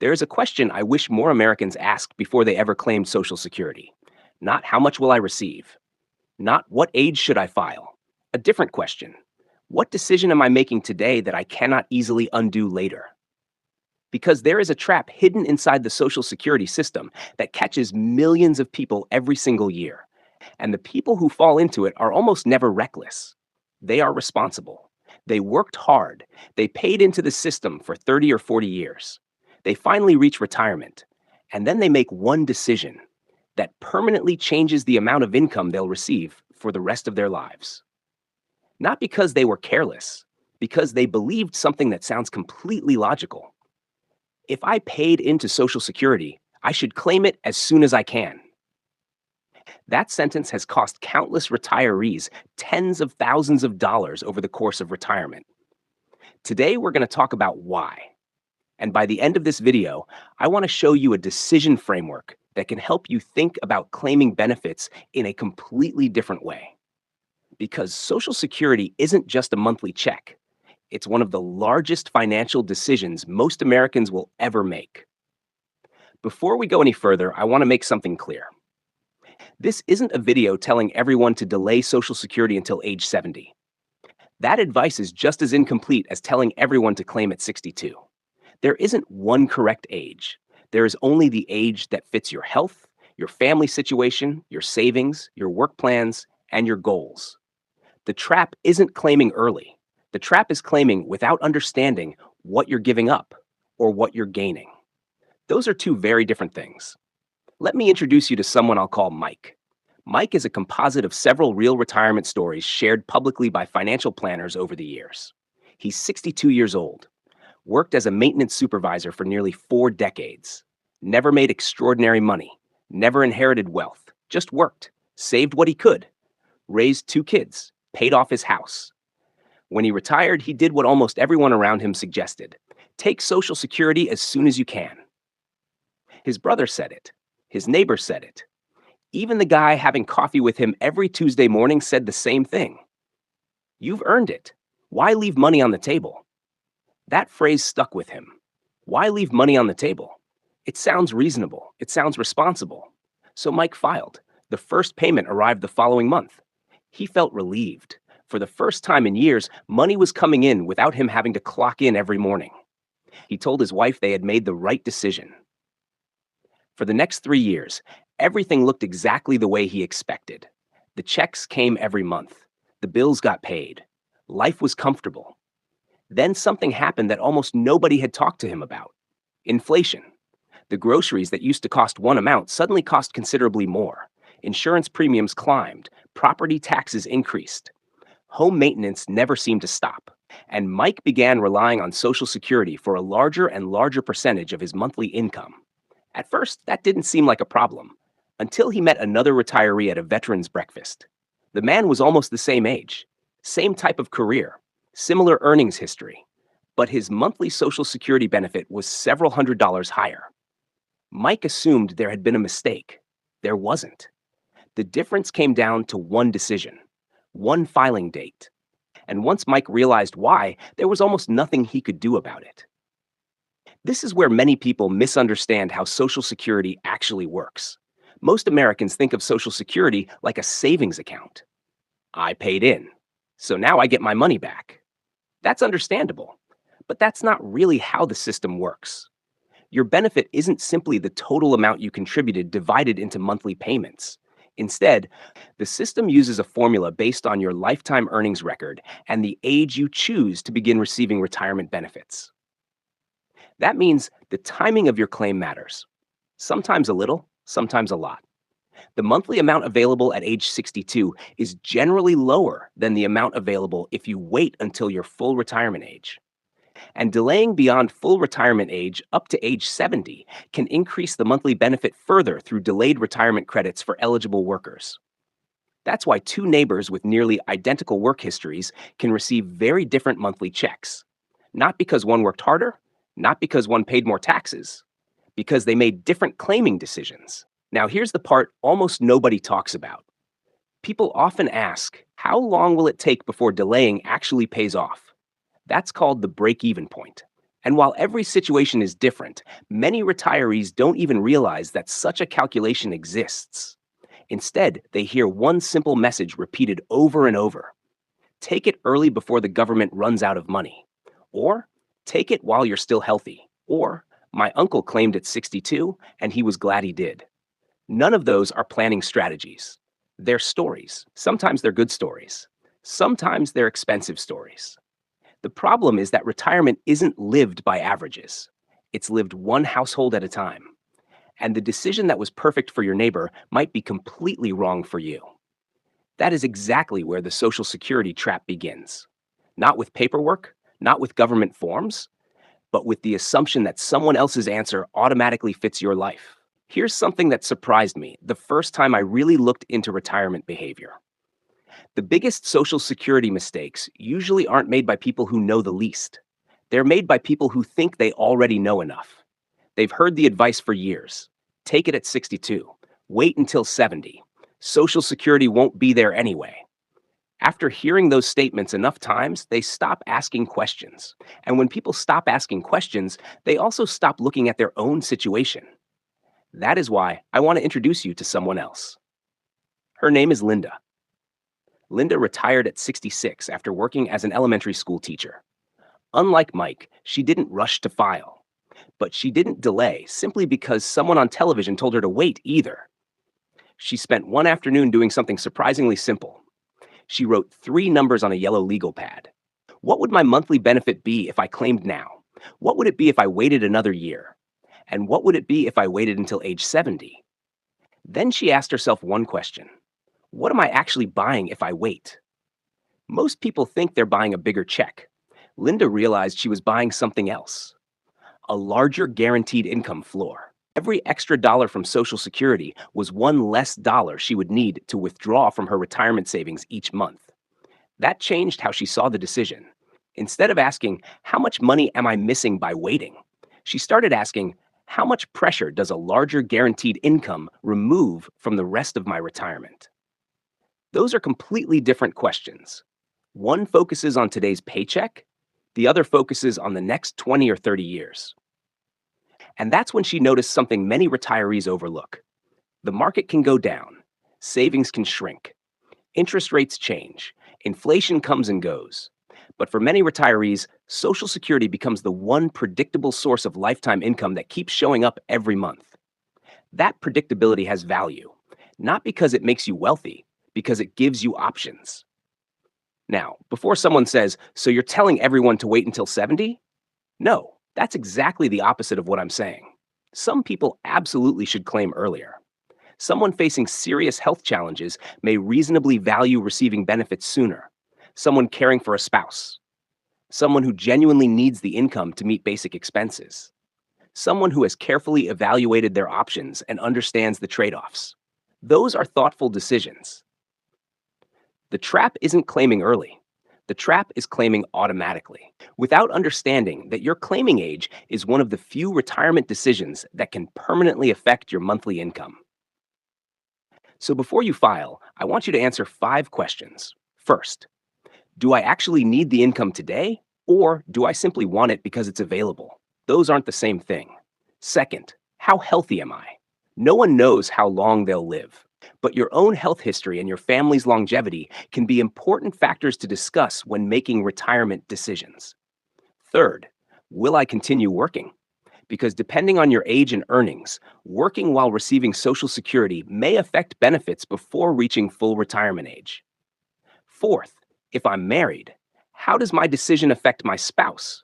There is a question I wish more Americans asked before they ever claimed Social Security. Not how much will I receive? Not what age should I file? A different question. What decision am I making today that I cannot easily undo later? Because there is a trap hidden inside the Social Security system that catches millions of people every single year. And the people who fall into it are almost never reckless. They are responsible. They worked hard. They paid into the system for 30 or 40 years. They finally reach retirement. And then they make one decision that permanently changes the amount of income they'll receive for the rest of their lives. Not because they were careless, because they believed something that sounds completely logical. If I paid into Social Security, I should claim it as soon as I can. That sentence has cost countless retirees tens of thousands of dollars over the course of retirement. Today, we're going to talk about why. And by the end of this video, I want to show you a decision framework that can help you think about claiming benefits in a completely different way. Because Social Security isn't just a monthly check, it's one of the largest financial decisions most Americans will ever make. Before we go any further, I want to make something clear. This isn't a video telling everyone to delay Social Security until age 70. That advice is just as incomplete as telling everyone to claim at 62. There isn't one correct age. There is only the age that fits your health, your family situation, your savings, your work plans, and your goals. The trap isn't claiming early. The trap is claiming without understanding what you're giving up or what you're gaining. Those are two very different things. Let me introduce you to someone I'll call Mike. Mike is a composite of several real retirement stories shared publicly by financial planners over the years. He's 62 years old, worked as a maintenance supervisor for nearly 4 decades, never made extraordinary money, never inherited wealth, just worked, saved what he could, raised 2 kids, paid off his house. When he retired, he did what almost everyone around him suggested: take Social Security as soon as you can. His brother said it. His neighbor said it. Even the guy having coffee with him every Tuesday morning said the same thing. You've earned it. Why leave money on the table? That phrase stuck with him. Why leave money on the table? It sounds reasonable. It sounds responsible. So Mike filed. The first payment arrived the following month. He felt relieved. For the first time in years, money was coming in without him having to clock in every morning. He told his wife they had made the right decision. For the next 3 years, everything looked exactly the way he expected. The checks came every month. The bills got paid. Life was comfortable. Then something happened that almost nobody had talked to him about. Inflation. The groceries that used to cost one amount suddenly cost considerably more. Insurance premiums climbed. Property taxes increased. Home maintenance never seemed to stop. And Mike began relying on Social Security for a larger and larger percentage of his monthly income. At first, that didn't seem like a problem, until he met another retiree at a veterans breakfast. The man was almost the same age, same type of career, similar earnings history, but his monthly Social Security benefit was several $100s higher. Mike assumed there had been a mistake. There wasn't. The difference came down to one decision, one filing date. And once Mike realized why, there was almost nothing he could do about it. This is where many people misunderstand how Social Security actually works. Most Americans think of Social Security like a savings account. I paid in, so now I get my money back. That's understandable, but that's not really how the system works. Your benefit isn't simply the total amount you contributed divided into monthly payments. Instead, the system uses a formula based on your lifetime earnings record and the age you choose to begin receiving retirement benefits. That means the timing of your claim matters. Sometimes a little, sometimes a lot. The monthly amount available at age 62 is generally lower than the amount available if you wait until your full retirement age. And delaying beyond full retirement age up to age 70 can increase the monthly benefit further through delayed retirement credits for eligible workers. That's why 2 neighbors with nearly identical work histories can receive very different monthly checks. Not because one worked harder, not because one paid more taxes, because they made different claiming decisions. Now, here's the part almost nobody talks about. People often ask, how long will it take before delaying actually pays off? That's called the break-even point. And while every situation is different, many retirees don't even realize that such a calculation exists. Instead, they hear one simple message repeated over and over: take it early before the government runs out of money. Or take it while you're still healthy. Or my uncle claimed at 62 and he was glad he did. None of those are planning strategies. They're stories. Sometimes they're good stories. Sometimes they're expensive stories. The problem is that retirement isn't lived by averages. It's lived one household at a time. And the decision that was perfect for your neighbor might be completely wrong for you. That is exactly where the Social Security trap begins. Not with paperwork, not with government forms, but with the assumption that someone else's answer automatically fits your life. Here's something that surprised me the first time I really looked into retirement behavior. The biggest Social Security mistakes usually aren't made by people who know the least. They're made by people who think they already know enough. They've heard the advice for years. Take it at 62. Wait until 70. Social Security won't be there anyway. After hearing those statements enough times, they stop asking questions. And when people stop asking questions, they also stop looking at their own situation. That is why I want to introduce you to someone else. Her name is Linda. Linda retired at 66 after working as an elementary school teacher. Unlike Mike, she didn't rush to file. But she didn't delay simply because someone on television told her to wait either. She spent one afternoon doing something surprisingly simple. She wrote 3 numbers on a yellow legal pad. What would my monthly benefit be if I claimed now? What would it be if I waited another year? And what would it be if I waited until age 70? Then she asked herself one question: what am I actually buying if I wait? Most people think they're buying a bigger check. Linda realized she was buying something else: a larger guaranteed income floor. Every extra dollar from Social Security was one less dollar she would need to withdraw from her retirement savings each month. That changed how she saw the decision. Instead of asking, how much money am I missing by waiting? She started asking, how much pressure does a larger guaranteed income remove from the rest of my retirement? Those are completely different questions. One focuses on today's paycheck, the other focuses on the next 20 or 30 years. And that's when she noticed something many retirees overlook. The market can go down, savings can shrink, interest rates change, inflation comes and goes. But for many retirees, Social Security becomes the one predictable source of lifetime income that keeps showing up every month. That predictability has value, not because it makes you wealthy, because it gives you options. Now, before someone says, so you're telling everyone to wait until 70? No, that's exactly the opposite of what I'm saying. Some people absolutely should claim earlier. Someone facing serious health challenges may reasonably value receiving benefits sooner. Someone caring for a spouse. Someone who genuinely needs the income to meet basic expenses. Someone who has carefully evaluated their options and understands the trade-offs. Those are thoughtful decisions. The trap isn't claiming early. The trap is claiming automatically, without understanding that your claiming age is one of the few retirement decisions that can permanently affect your monthly income. So before you file, I want you to answer 5 questions. First, do I actually need the income today, or do I simply want it because it's available? Those aren't the same thing. Second, how healthy am I? No one knows how long they'll live, but your own health history and your family's longevity can be important factors to discuss when making retirement decisions. Third, will I continue working? Because depending on your age and earnings, working while receiving Social Security may affect benefits before reaching full retirement age. Fourth, if I'm married, how does my decision affect my spouse?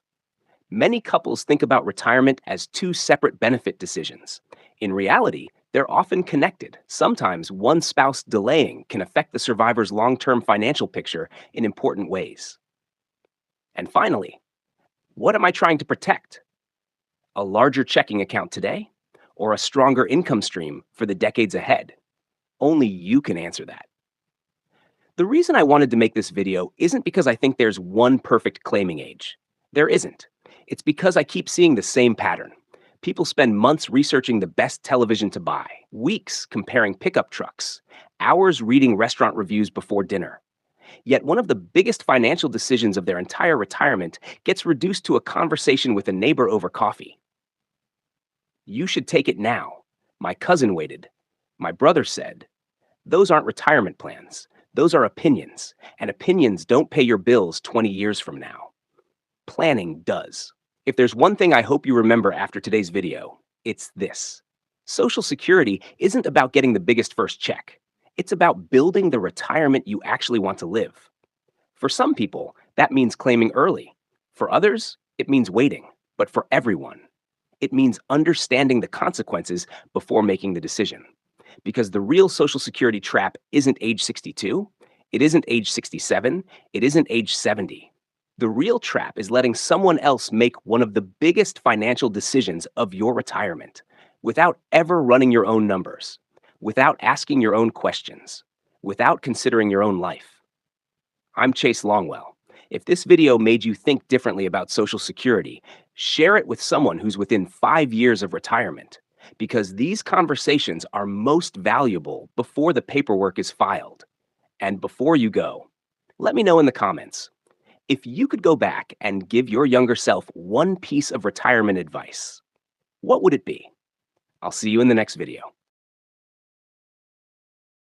Many couples think about retirement as 2 separate benefit decisions. In reality, they're often connected. Sometimes one spouse delaying can affect the survivor's long-term financial picture in important ways. And finally, what am I trying to protect? A larger checking account today, or a stronger income stream for the decades ahead? Only you can answer that. The reason I wanted to make this video isn't because I think there's one perfect claiming age. There isn't. It's because I keep seeing the same pattern. People spend months researching the best television to buy, weeks comparing pickup trucks, hours reading restaurant reviews before dinner. Yet one of the biggest financial decisions of their entire retirement gets reduced to a conversation with a neighbor over coffee. You should take it now. My cousin waited. My brother said. Those aren't retirement plans. Those are opinions, and opinions don't pay your bills 20 years from now. Planning does. If there's one thing I hope you remember after today's video, it's this. Social Security isn't about getting the biggest first check. It's about building the retirement you actually want to live. For some people, that means claiming early. For others, it means waiting. But for everyone, it means understanding the consequences before making the decision. Because the real Social Security trap isn't age 62, it isn't age 67, it isn't age 70. The real trap is letting someone else make one of the biggest financial decisions of your retirement without ever running your own numbers, without asking your own questions, without considering your own life. I'm Chase Longwell. If this video made you think differently about Social Security, share it with someone who's within 5 years of retirement, because these conversations are most valuable before the paperwork is filed. And before you go, let me know in the comments, if you could go back and give your younger self one piece of retirement advice, what would it be? I'll see you in the next video.